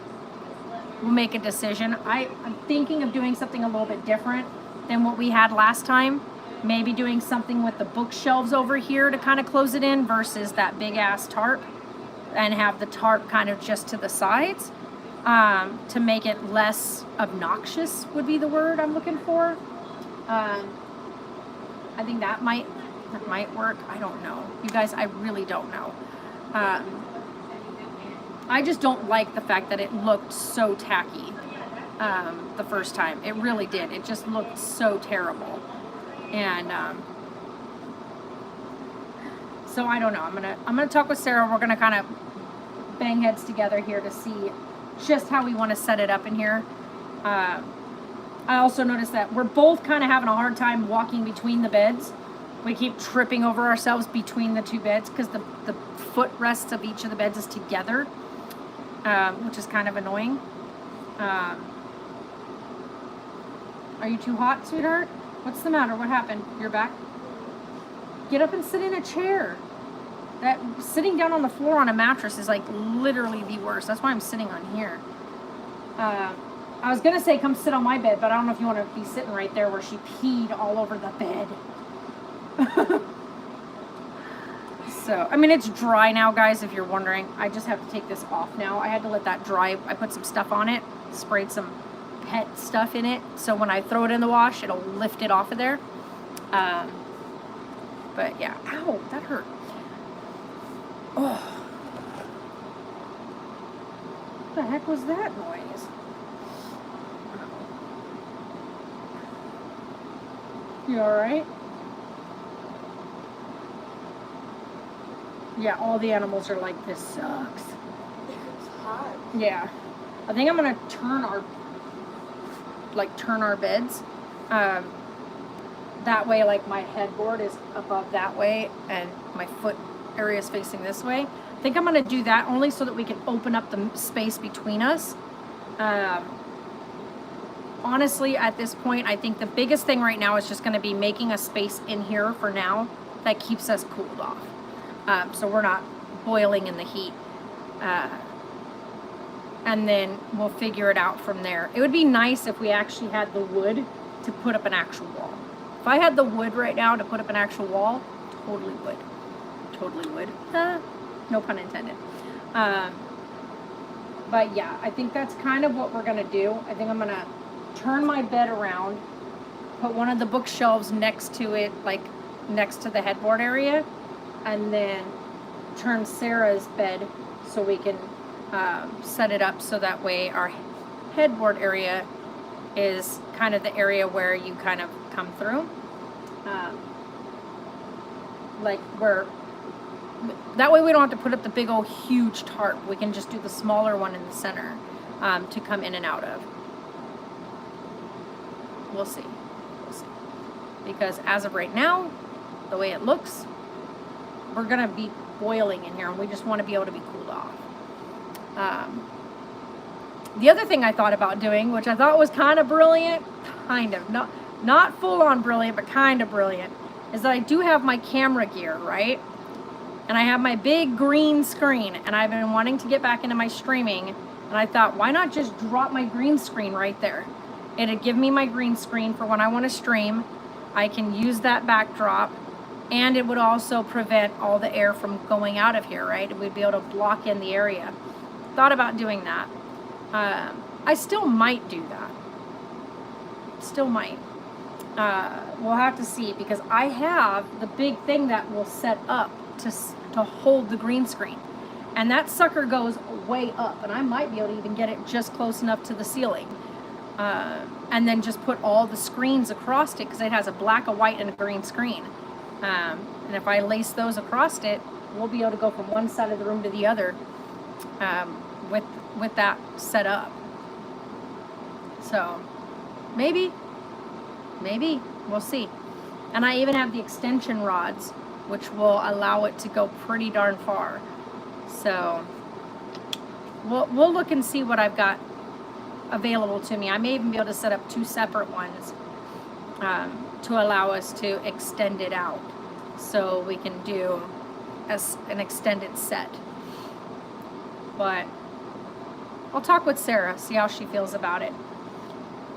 make a decision. I'm thinking of doing something a little bit different. than what we had last time. Maybe doing something with the bookshelves over here to kind of close it in versus that big ass tarp, and have the tarp kind of just to the sides, to make it less obnoxious would be the word I'm looking for. I think that might work. I don't know. You guys, I really don't know. I just don't like the fact that it looked so tacky the first time. It really did. It just looked so terrible. And so I don't know. I'm gonna talk with Sarah. We're gonna kind of bang heads together here to see just how we want to set it up in here. I also noticed that we're both kind of having a hard time walking between the beds. We keep tripping over ourselves between the two beds because the footrests of each of the beds is together, which is kind of annoying. Are you too hot, sweetheart? What's the matter? What happened? You're back? Get up and sit in a chair. That sitting down on the floor on a mattress is like literally the worst. That's why I'm sitting on here. I was gonna say come sit on my bed, but I don't know if you want to be sitting right there where she peed all over the bed. So, I mean, it's dry now, guys, if you're wondering. I just have to take this off now. I had to let that dry. I put some stuff on it, sprayed some pet stuff in it, so when I throw it in the wash, it'll lift it off of there. But yeah, ow, that hurt. Oh, what the heck was that noise? You all right? Yeah, all the animals are like, this sucks. It's hot. Yeah, I think I'm gonna turn our beds. That way, like my headboard is above that way and my foot area is facing this way. I think I'm gonna do that only so that we can open up the space between us. Honestly, at this point, I think the biggest thing right now is just gonna be making a space in here for now that keeps us cooled off. So we're not boiling in the heat. And then we'll figure it out from there. It would be nice if we actually had the wood to put up an actual wall. If I had the wood right now to put up an actual wall, totally would. Totally would. No pun intended. But yeah, I think that's kind of what we're gonna do. I think I'm gonna turn my bed around, put one of the bookshelves next to it, like next to the headboard area, and then turn Sarah's bed so we can set it up so that way our headboard area is kind of the area where you kind of come through. Like where, that way we don't have to put up the big old huge tarp. We can just do the smaller one in the center to come in and out of. We'll see. We'll see. Because as of right now, the way it looks, we're gonna be boiling in here and we just want to be able to be cooled off. The other thing I thought about doing, which I thought was kind of brilliant, kind of, not full on brilliant, but kind of brilliant, is that I do have my camera gear, right? And I have my big green screen, and I've been wanting to get back into my streaming, and I thought, why not just drop my green screen right there? It'd give me my green screen for when I want to stream. I can use that backdrop, and it would also prevent all the air from going out of here, right? We'd be able to block in the area. Thought about doing that. I still might do that. Still might. We'll have to see, because I have the big thing that will set up to hold the green screen, and that sucker goes way up, and I might be able to even get it just close enough to the ceiling, and then just put all the screens across it, because it has a black, a white, and a green screen, and if I lace those across it, we'll be able to go from one side of the room to the other with that set up. So maybe we'll see. And I even have the extension rods, which will allow it to go pretty darn far. So we'll look and see what I've got available to me. I may even be able to set up 2 separate ones to allow us to extend it out, so we can do as an extended set. But I'll talk with Sarah, see how she feels about it.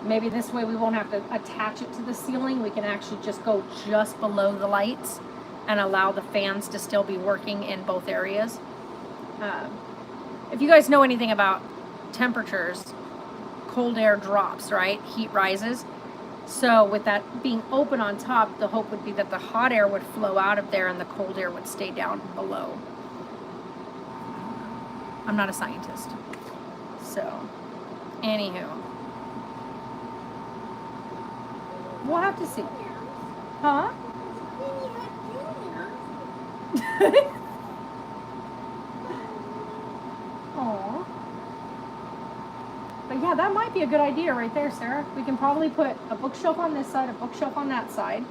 Maybe this way we won't have to attach it to the ceiling. We can actually just go just below the lights and allow the fans to still be working in both areas. If you guys know anything about temperatures, cold air drops, right? Heat rises. So with that being open on top, the hope would be that the hot air would flow out of there and the cold air would stay down below. I'm not a scientist. So, anywho. We'll have to see. Huh? Aww. But yeah, that might be a good idea right there, Sarah. We can probably put a bookshelf on this side, a bookshelf on that side.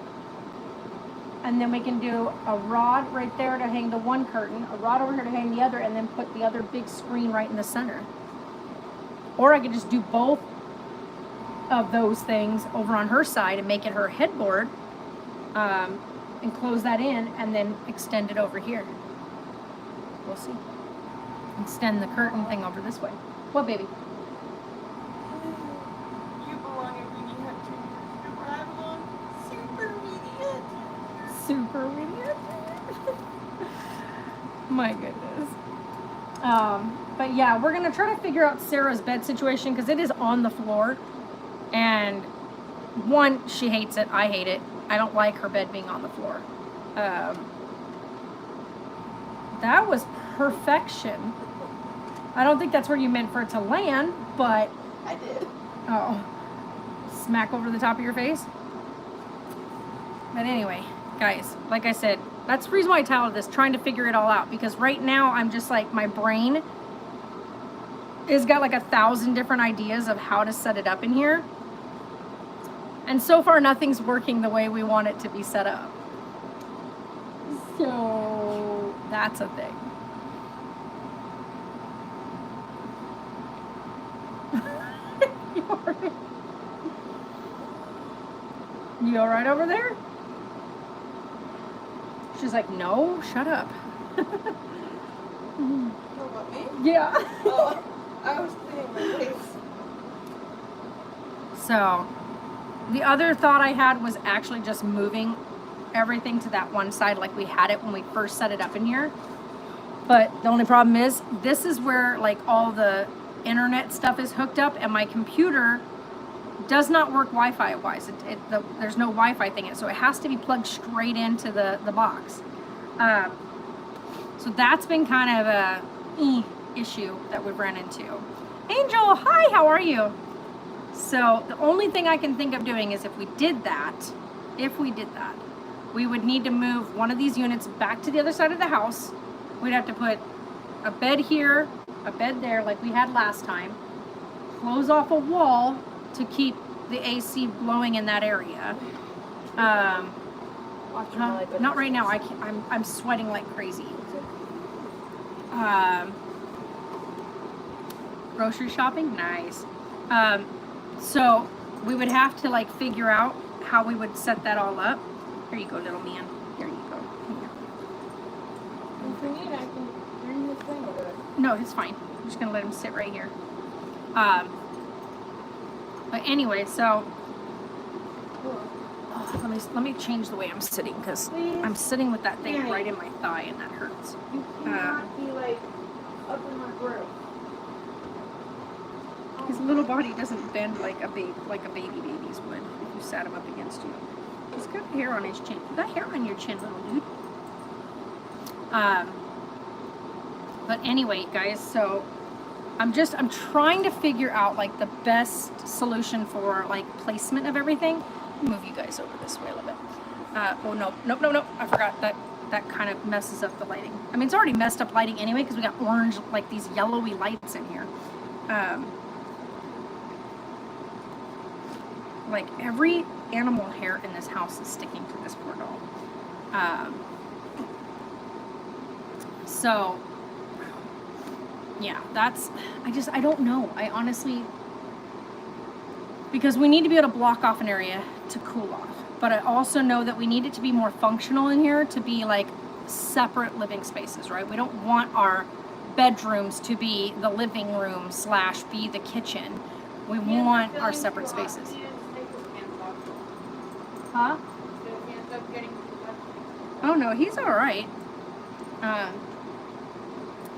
And then we can do a rod right there to hang the one curtain, a rod over here to hang the other, and then put the other big screen right in the center. Or I could just do both of those things over on her side and make it her headboard, and close that in and then extend it over here. We'll see. Extend the curtain thing over this way. What, baby? You belong in Mini Hut Junior. Where I belong, Super Mini Hut. Super weird. My goodness. But yeah, we're gonna try to figure out Sarah's bed situation because it is on the floor, and one, she hates it. I hate it. I don't like her bed being on the floor. That was perfection. I don't think that's where you meant for it to land, but I did. oh, smack over the top of your face. But anyway, guys, like I said, that's the reason why I titled this, trying to figure it all out, because right now I'm just like, my brain has got like 1,000 different ideas of how to set it up in here. And so far nothing's working the way we want it to be set up. So that's a thing. You all right over there? She's like, no, shut up. What about me? Yeah. Oh, I was cleaning my face. So, the other thought I had was actually just moving everything to that one side like we had it when we first set it up in here. But the only problem is, this is where like all the internet stuff is hooked up, and my computer does not work Wi-Fi wise. There's no Wi-Fi thing in it, so it has to be plugged straight into the box. So that's been kind of a issue that we've run into. Angel, hi, how are you? So the only thing I can think of doing is if we did that, we would need to move one of these units back to the other side of the house. We'd have to put a bed here, a bed there like we had last time, close off a wall to keep the AC blowing in that area. Not right now. I'm sweating like crazy. Grocery shopping, nice. So we would have to like figure out how we would set that all up. Here you go, little man. Here you go. Here. If we need, I can bring this thing over there. No, it's fine. I'm just gonna let him sit right here. But anyway, so let me change the way I'm sitting, because I'm sitting with that thing right in my thigh and that hurts. You cannot be like up in my grill. His little body doesn't bend like a baby's would if you sat him up against you. He's got hair on his chin. You got hair on your chin, little dude. But anyway, guys, so I'm trying to figure out like the best solution for like placement of everything. Move you guys over this way a little bit. Oh no, I forgot that kind of messes up the lighting. I mean, it's already messed up lighting anyway because we got orange, like these yellowy lights in here. Like every animal hair in this house is sticking to this poor doll. So yeah, I don't know. I honestly, because we need to be able to block off an area to cool off. But I also know that we need it to be more functional in here, to be like separate living spaces, right? We don't want our bedrooms to be the living room / be the kitchen. We want our separate spaces. Huh? Oh no, he's all right.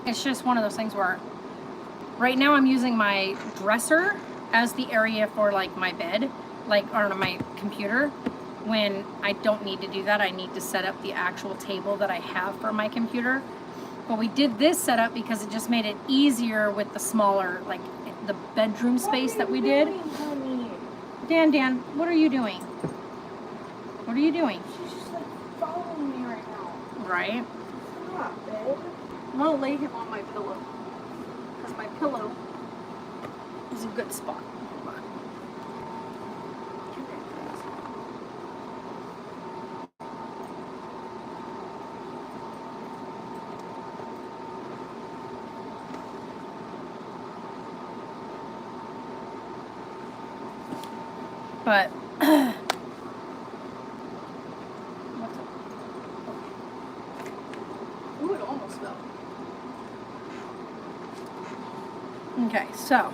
It's just one of those things where right now I'm using my dresser as the area for like my bed, or my computer. When I don't need to do that, I need to set up the actual table that I have for my computer. But we did this setup because it just made it easier with the smaller, like the bedroom space that we did. Dan, what are you doing? What are you doing? She's just like following me right now. Right? Stop, babe. I'm gonna lay him on my pillow because my pillow is a good spot. Hold on. But ooh, it almost fell. Okay, so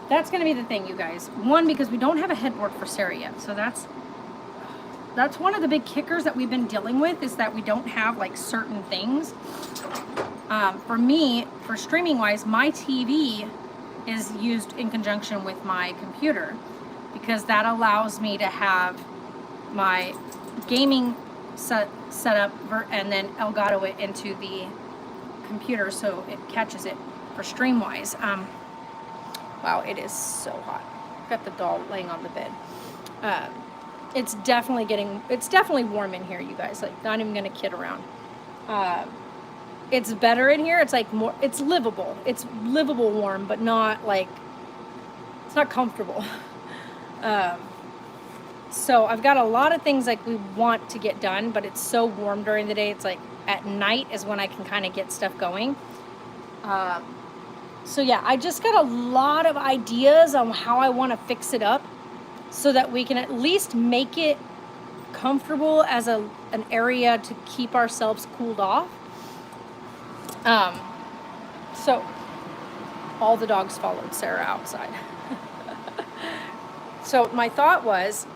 that's gonna be the thing, you guys. One, because we don't have a headboard for Sarah yet, so that's one of the big kickers that we've been dealing with, is that we don't have like certain things. For me, for streaming wise, my TV is used in conjunction with my computer, because that allows me to have my gaming set up and then Elgato it into the computer so it catches it for stream wise. Wow, it is so hot. Got the doll laying on the bed. It's definitely warm in here, you guys. Like, not even gonna kid around. It's better in here. It's like more, it's livable. It's livable warm, but not like, it's not comfortable. So I've got a lot of things like we want to get done, but it's so warm during the day. It's like at night is when I can kind of get stuff going. So yeah, I just got a lot of ideas on how I want to fix it up so that we can at least make it comfortable as an area to keep ourselves cooled off. So all the dogs followed Sarah outside. So my thought was,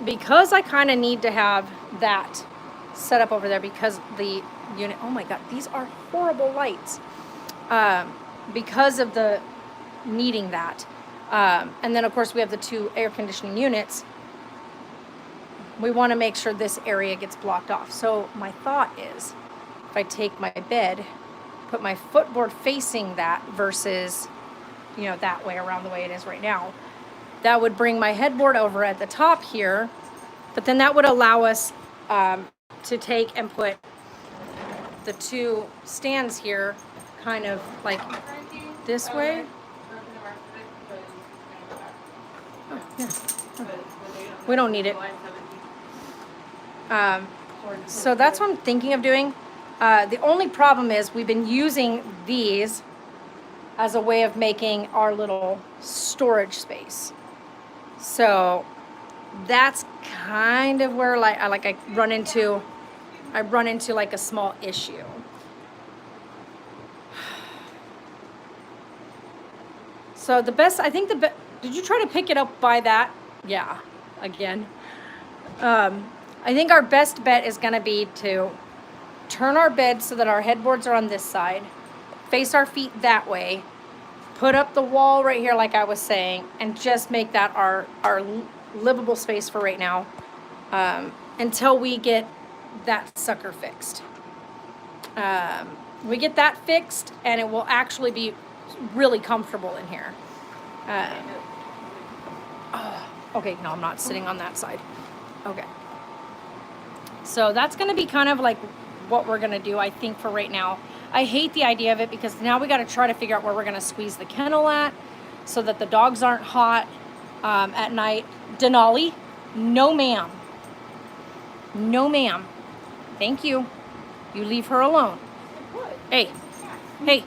because I kind of need to have that set up over there because the unit, oh my God, these are horrible lights. Because of the needing that. And then of course we have the 2 air conditioning units. We want to make sure this area gets blocked off. So my thought is, if I take my bed, put my footboard facing that versus, that way, around the way it is right now, that would bring my headboard over at the top here, but then that would allow us to take and put the 2 stands here kind of like this way. Oh, yeah. We don't need it. So that's what I'm thinking of doing. The only problem is we've been using these as a way of making our little storage space. So that's kind of where I run into like a small issue. So did you try to pick it up by that? Yeah, again. I think our best bet is gonna be to turn our bed so that our headboards are on this side, face our feet that way, put up the wall right here like I was saying, and just make that our livable space for right now, until we get that sucker fixed. We get that fixed and it will actually be really comfortable in here. Okay, no, I'm not sitting on that side. Okay. So that's gonna be kind of like what we're gonna do, I think, for right now. I hate the idea of it because now we gotta try to figure out where we're gonna squeeze the kennel at so that the dogs aren't hot at night. Denali, no ma'am. No ma'am. Thank you. You leave her alone. Hey, hey,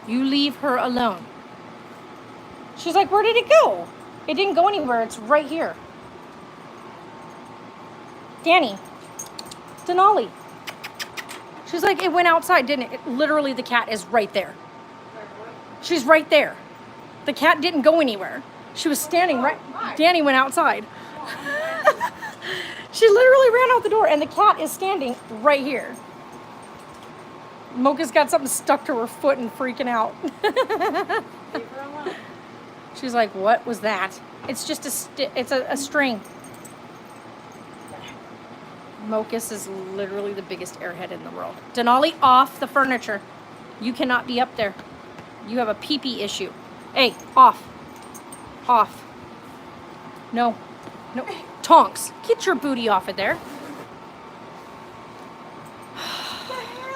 you leave her alone. She's like, where did it go? It didn't go anywhere, it's right here. Danny, Denali. She's like, it went outside, didn't it? Literally, the cat is right there. She's right there. The cat didn't go anywhere. She was standing right. Danny went outside. She literally ran out the door, and the cat is standing right here. Mocha's got something stuck to her foot and freaking out. She's like, "What was that?" It's just a string. Mocus is literally the biggest airhead in the world. Denali, off the furniture. You cannot be up there. You have a pee-pee issue. Hey, off. Off. No. No. Tonks, get your booty off of there.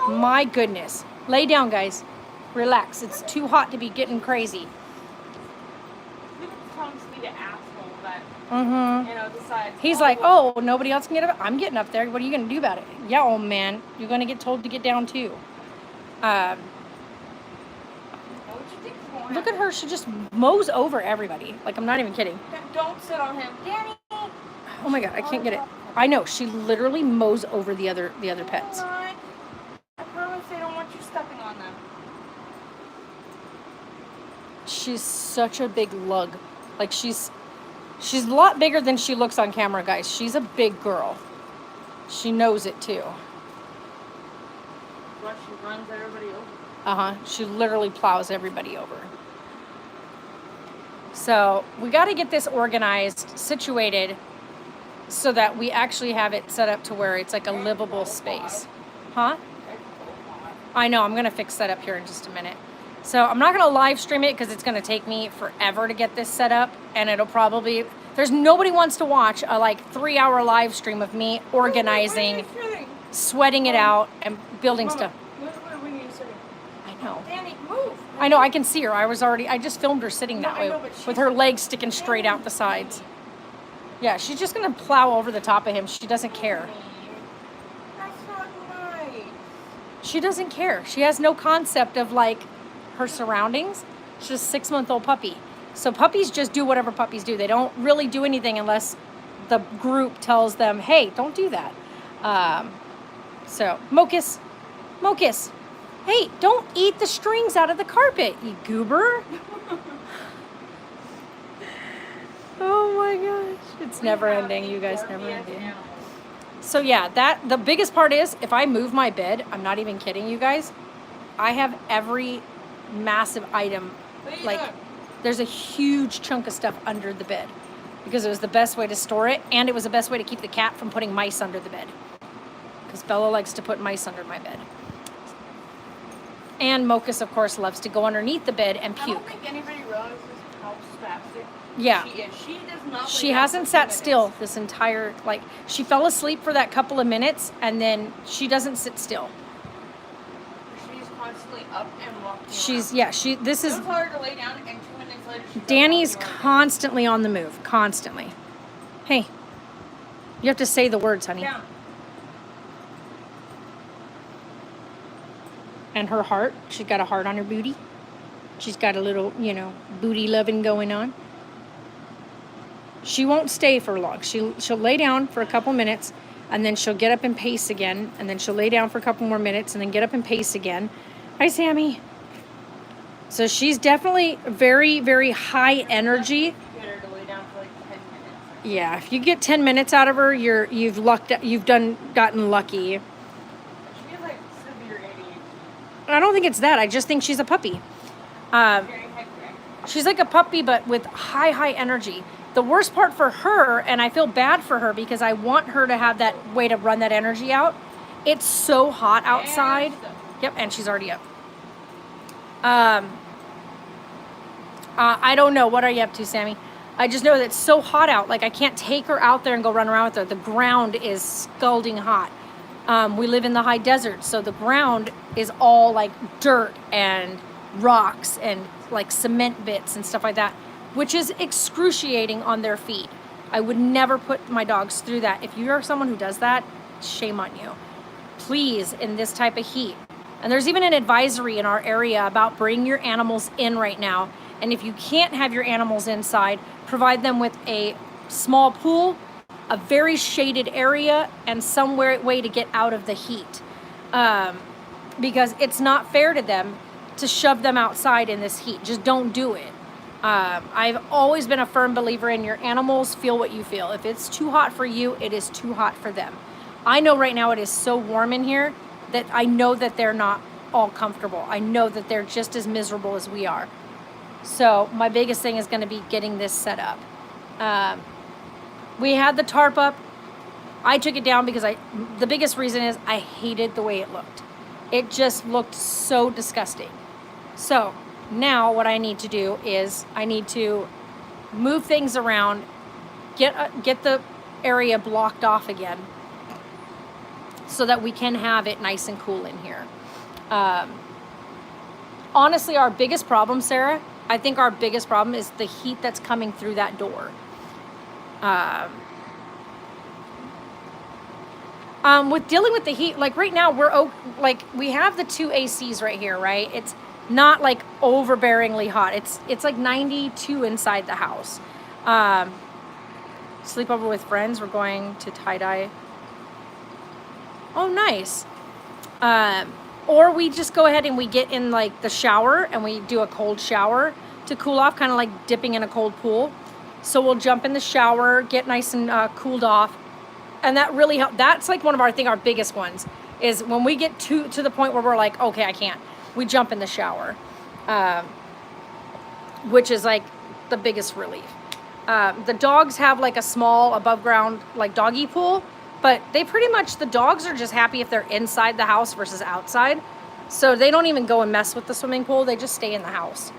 My goodness. Lay down, guys. Relax. It's too hot to be getting crazy. Look at Tonks be the asshole that, decides. He's like, oh, nobody else can get up. I'm getting up there. What are you going to do about it? Yeah, old man. You're going to get told to get down, too. Look at her. She just mows over everybody. Like, I'm not even kidding. Don't sit on him. Danny! Oh, my God. I can't get it. I know. She literally mows over the other pets. I promise they don't want you stepping on them. She's such a big lug. Like, she's a lot bigger than she looks on camera, guys. She's a big girl. She knows it, too. But she runs everybody over. She literally plows everybody over. So we got to get this organized, situated, so that we actually have it set up to where it's like a livable space. Huh? I know. I'm going to fix that up here in just a minute. So I'm not going to live stream it because it's going to take me forever to get this set up. And it'll probably... There's nobody wants to watch a 3-hour live stream of me organizing, sweating it out, and building stuff. I know. Danny, move. I know. I can see her. I just filmed her sitting that way with her legs sticking straight out the sides. Yeah, she's just going to plow over the top of him. She doesn't care. That's not nice. She doesn't care. She has no concept of her surroundings. She's a 6-month-old puppy. So puppies just do whatever puppies do. They don't really do anything unless the group tells them, hey, don't do that. So, Mocus, hey, don't eat the strings out of the carpet, you goober. Oh my gosh. It's never ending, you guys, never ending. So yeah, the biggest part is if I move my bed, I'm not even kidding you guys, I have every massive item, there's a huge chunk of stuff under the bed because it was the best way to store it, and it was the best way to keep the cat from putting mice under the bed because Bella likes to put mice under my bed. And Mocus, of course, loves to go underneath the bed and puke. I don't think anybody realizes how spastic Yeah. she is. She does not. She hasn't sat still this entire, she fell asleep for that couple of minutes, and then she doesn't sit still. She's constantly up and walking around. This is... Don't tell her to lay down, and 2 minutes later she's Danny's up walking around. constantly on the move, constantly. Hey, you have to say the words, honey. Down. And her heart, she's got a heart on her booty. She's got a little, booty loving going on. She won't stay for long. She'll lay down for a couple minutes, and then she'll get up and pace again, and then she'll lay down for a couple more minutes, and then get up and pace again. Hi, Sammy. So she's definitely very, very high energy. Get her to lay down for 10 minutes. Yeah, if you get 10 minutes out of her, you've gotten lucky. She has severe ADHD. I don't think it's that. I just think she's a puppy. Very hectic. She's like a puppy, but with high energy. The worst part for her, and I feel bad for her because I want her to have that way to run that energy out. It's so hot outside. Yep, and she's already up. I don't know. What are you up to, Sammy? I just know that it's so hot out. I can't take her out there and go run around with her. The ground is scalding hot. We live in the high desert, so the ground is all dirt and rocks and cement bits and stuff like that, which is excruciating on their feet. I would never put my dogs through that. If you are someone who does that, shame on you. Please, in this type of heat. And there's even an advisory in our area about bringing your animals in right now. And if you can't have your animals inside, provide them with a small pool, a very shaded area, and somewhere way to get out of the heat. Because it's not fair to them to shove them outside in this heat. Just don't do it. I've always been a firm believer in your animals feel what you feel. If it's too hot for you, it is too hot for them. I know right now it is so warm in here that I know that they're not all comfortable. I know that they're just as miserable as we are. So my biggest thing is going to be getting this set up. We had the tarp up. I took it down because the biggest reason is I hated the way it looked. It just looked so disgusting. So now what I need to do is I need to move things around, get the area blocked off again so that we can have it nice and cool in here. Honestly, our biggest problem, Sarah, I think our biggest problem is the heat that's coming through that door. With dealing with the heat, like right now we have the 2 ACs right here, right? It's not like overbearingly hot. It's like 92 inside the house. Sleep over with friends. We're going to tie-dye. Oh, nice. Or we just go ahead and we get in like the shower and we do a cold shower to cool off, kind of like dipping in a cold pool. So we'll jump in the shower, get nice and cooled off. And that really helps. That's like one of our biggest ones is when we get to the point where we're like, okay, I can't. We jump in the shower, which is like the biggest relief. The dogs have like a small above ground like doggy pool, but they pretty much, the dogs are just happy if they're inside the house versus outside. So they don't even go and mess with the swimming pool. They just stay in the house.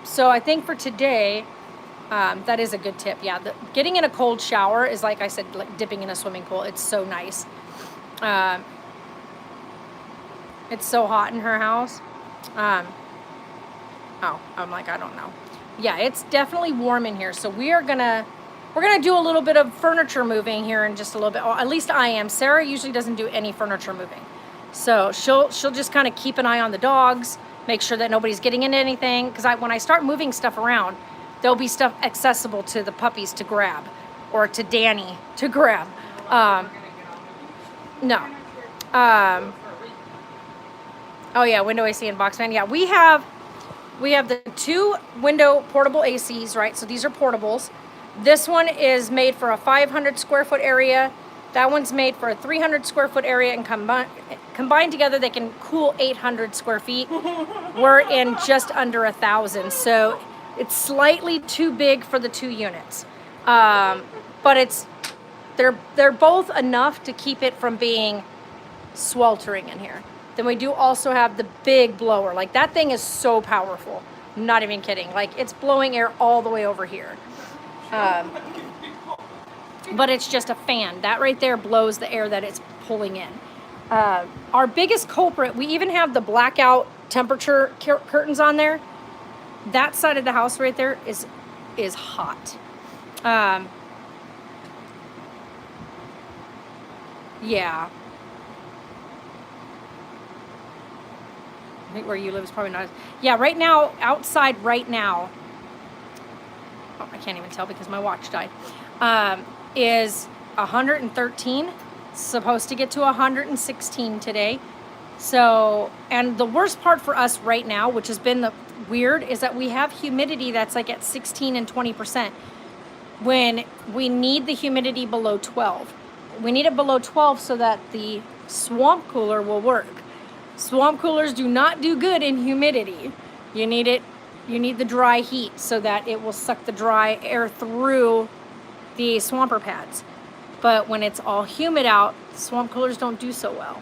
So I think for today, that is a good tip. Yeah, getting in a cold shower is, like I said, like dipping in a swimming pool. It's so nice. It's so hot in her house. I'm like, I don't know. Yeah, it's definitely warm in here. So we're gonna do a little bit of furniture moving here in just a little bit. Or at least I am. Sarah usually doesn't do any furniture moving. So she'll just kind of keep an eye on the dogs, make sure that nobody's getting into anything. Because when I start moving stuff around, there'll be stuff accessible to the puppies to grab, or to Danny to grab. No. Oh yeah, window AC and box fan. Yeah, we have the 2 window portable ACs, right? So these are portables. This one is made for a 500 square foot area. That one's made for a 300 square foot area, and combined together they can cool 800 square feet. We're in just under 1,000, so it's slightly too big for the 2 units. But they're both enough to keep it from being sweltering in here. Then we do also have the big blower. Like that thing is so powerful. I'm not even kidding. Like it's blowing air all the way over here. But it's just a fan. That right there blows the air that it's pulling in. Our biggest culprit, we even have the blackout temperature curtains on there. That side of the house right there is hot. Yeah. I think where you live is probably not. Yeah, right now, outside right now, oh, I can't even tell because my watch died, is 113. Supposed to get to 116 today. So, and the worst part for us right now, which has been the weird, is that we have humidity that's like at 16 and 20% when we need the humidity below 12. We need it below 12 so that the swamp cooler will work. Swamp coolers do not do good in humidity. You need the dry heat so that it will suck the dry air through the swamper pads. But when it's all humid out, swamp coolers don't do so well.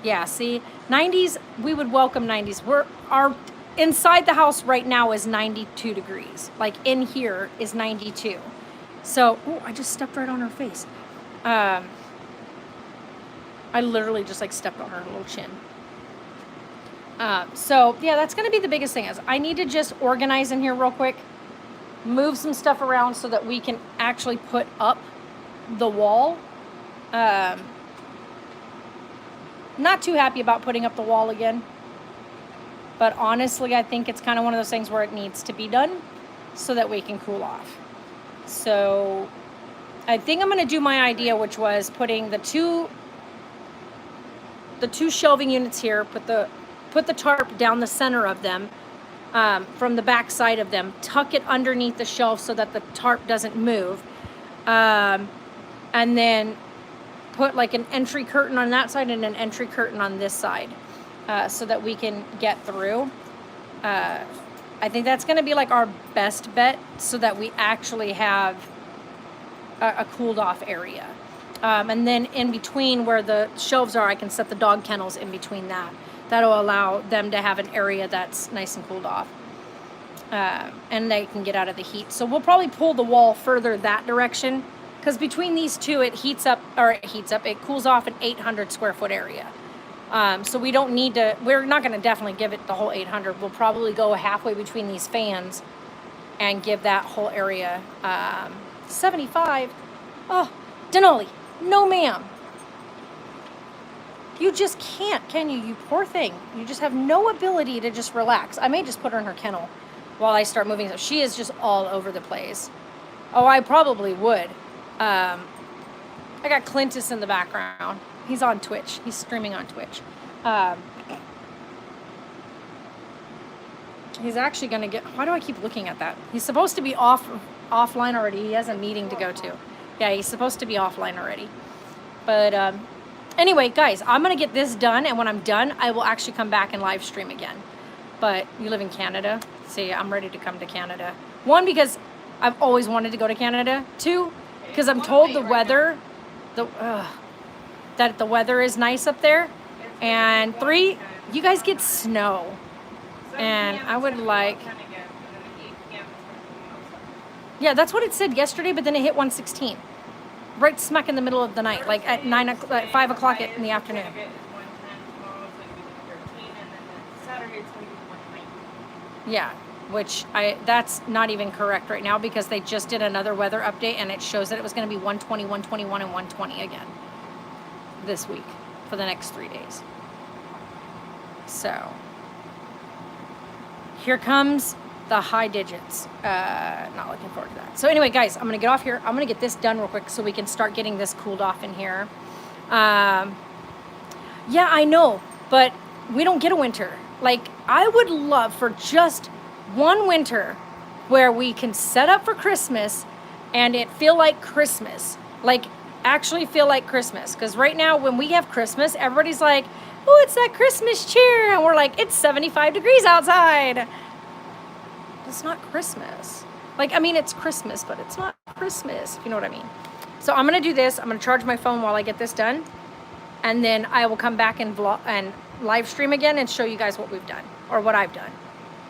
Yeah, see, 90s, we would welcome 90s. Our inside the house right now is 92 degrees. Like in here is 92. So, oh, I just stepped right on her face. I literally just like stepped on her little chin. So yeah, that's going to be the biggest thing is I need to just organize in here real quick, move some stuff around so that we can actually put up the wall. Not too happy about putting up the wall again, but honestly, I think it's kind of one of those things where it needs to be done so that we can cool off. So I think I'm going to do my idea, which was putting the two shelving units here, put the put the tarp down the center of them, from the back side of them, tuck it underneath the shelf so that the tarp doesn't move, and then put like an entry curtain on that side and an entry curtain on this side, so that we can get through. I think that's going to be like our best bet, so that we actually have a cooled off area. And then in between where the shelves are, I can set the dog kennels in between that. That'll allow them to have an area that's nice and cooled off. And they can get out of the heat. So we'll probably pull the wall further that direction, because between these two, it cools off an 800 square foot area. So we don't need to, we're not going to definitely give it the whole 800. We'll probably go halfway between these fans and give that whole area 75. Oh, Denali, no ma'am. You just can't, can you? You poor thing. You just have no ability to just relax. I may just put her in her kennel while I start moving. She is just all over the place. Oh, I probably would. I got Clintus in the background. He's on Twitch. He's streaming on Twitch. He's actually going to get... Why do I keep looking at that? He's supposed to be offline already. He has a meeting to go to. Yeah, he's supposed to be offline already. But anyway, guys, I'm going to get this done. And when I'm done, I will actually come back and live stream again. But you live in Canada. See, I'm ready to come to Canada. One, because I've always wanted to go to Canada. Two, because I'm told the weather... that the weather is nice up there. And three, you guys get snow. And I would like... Yeah, that's what it said yesterday, but then it hit 116. Right smack in the middle of the night, like at 5 o'clock in the afternoon. Yeah, which that's not even correct right now, because they just did another weather update and it shows that it was going to be 120, 121, and 120 again this week for the next 3 days. So here comes the high digits. Not looking forward to that. So anyway, guys, I'm gonna get off here. I'm gonna get this done real quick so we can start getting this cooled off in here. Yeah, I know, but we don't get a winter. Like, I would love for just one winter where we can set up for Christmas and it feel like Christmas. Like, actually feel like Christmas. Because right now, when we have Christmas, everybody's like, oh, it's that Christmas cheer. And we're like, it's 75 degrees outside. It's not Christmas. Like, I mean, it's Christmas, but it's not Christmas, if you know what I mean. So I'm going to do this. I'm going to charge my phone while I get this done. And then I will come back and vlog and live stream again and show you guys what we've done, or what I've done.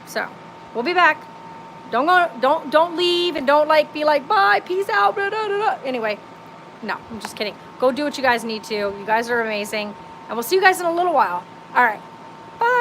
So we'll be back. Don't leave, and don't like be like, bye, peace out, blah, blah, blah. Anyway, no, I'm just kidding. Go do what you guys need to. You guys are amazing. And we'll see you guys in a little while. All right. Bye.